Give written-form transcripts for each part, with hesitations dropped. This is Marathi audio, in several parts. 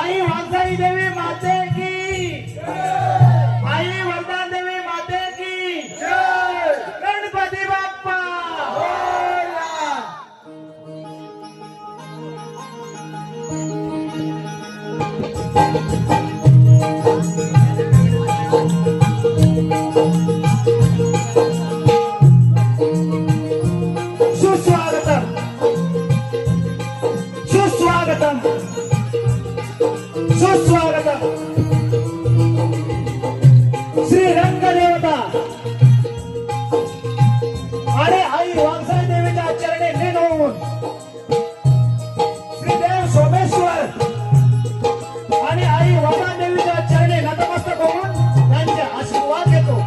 आई वांसाई देवी माते की आई वरदा देवी माते की गणपती बाप्पा सुस्वागतम सुस्वागतम सुस्वागतम श्री रंगदेवता आणि आई वांसाई देवीच्या चरणी लीन होऊन श्री देव सोमेश्वर आणि आई वरदा देवीच्या चरणी नतमस्तक होऊन त्यांचे आशीर्वाद घेतो.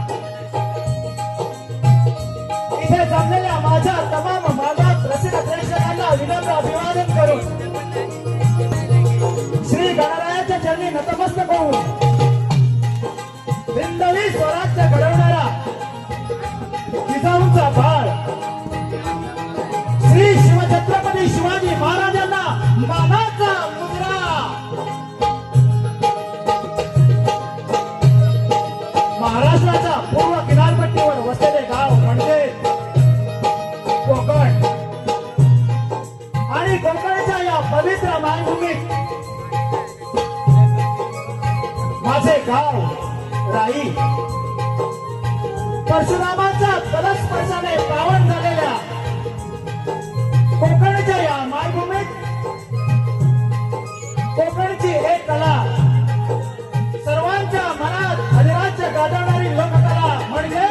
इथे जमलेल्या माझ्या तमाम मानव रसिक प्रेक्षकांना विनम्र अभिवादन करून श्री गणरायाच्या चरणी नतमस्तक होऊन हिंदवी स्वराज्य घडवणारा जिजाऊंचा बाळ श्री शिवछत्रपती शिवाजी महाराजांना मानाचा मुद्रा महाराष्ट्राच्या पूर्व किनारपट्टीवर वसलेले गाव म्हणजे कोकण आणि कोकणच्या या पवित्र मायभूमीत माझे गाव राई परशुरामाच्या तलस्पर्शाने पावन झालेल्या कोकणच्या या मायभूमीत कोकणची एक कला सर्वांच्या मनात अधिराज्य गाजवणारी लोककला म्हणजे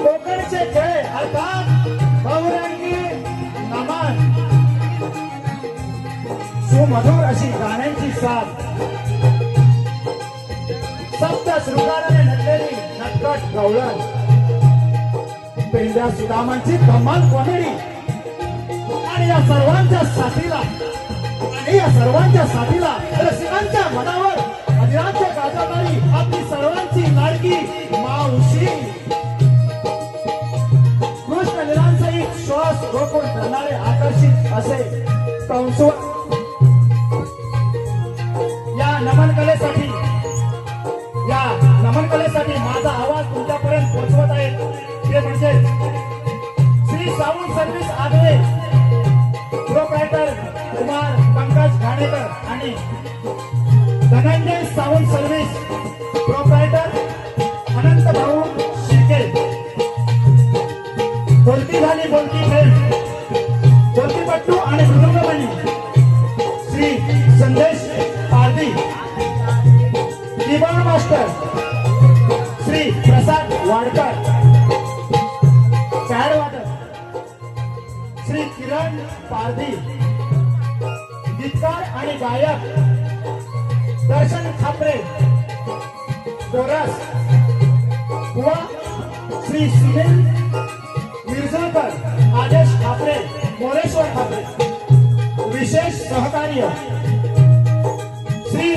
कोकणचे खेळ अर्थात बहुरंगी नमन. सुमधुर अशी गाण्यांची साथ सप्त शृंगाराने नटलेली नटखट गवळण पेंड्या सुदामांची कमाल कॉमेडी आणि या सर्वांच्या साथीला रसिकांच्या मनावर अधिराज्य गाजवणारी आपली सर्वांची लाडकी मावशी कृष्ण लीलांसहित श्वास रोखून करणारे आकर्षित असे कंसुवर या नमन कलेसाठी माझा आवाज तुमच्यापर्यंत पोहोचवत आहे ते म्हणजे श्री साऊंड सर्व्हिस आगळे प्रोप्रायटर कुमार पंकज घाणेकर आणि धनंजय साऊंड सर्व्हिस प्रोप्रायटर अनंत भाऊ शिर्के. बोलती झाली बोलती खेळ बोलतीपट्टू आणि मृदुंगमणी श्री संदेश पारधी. Keyboard master Shri Prasad Wadkar. Pad वादक श्री किरण पारधी. गीतकार आणि गायक दर्शन खापरे. कोरस व श्री सुनील मिर्झाकर आदेश खापरे मोरेश्वर खापरे. विशेष सहकार्य श्री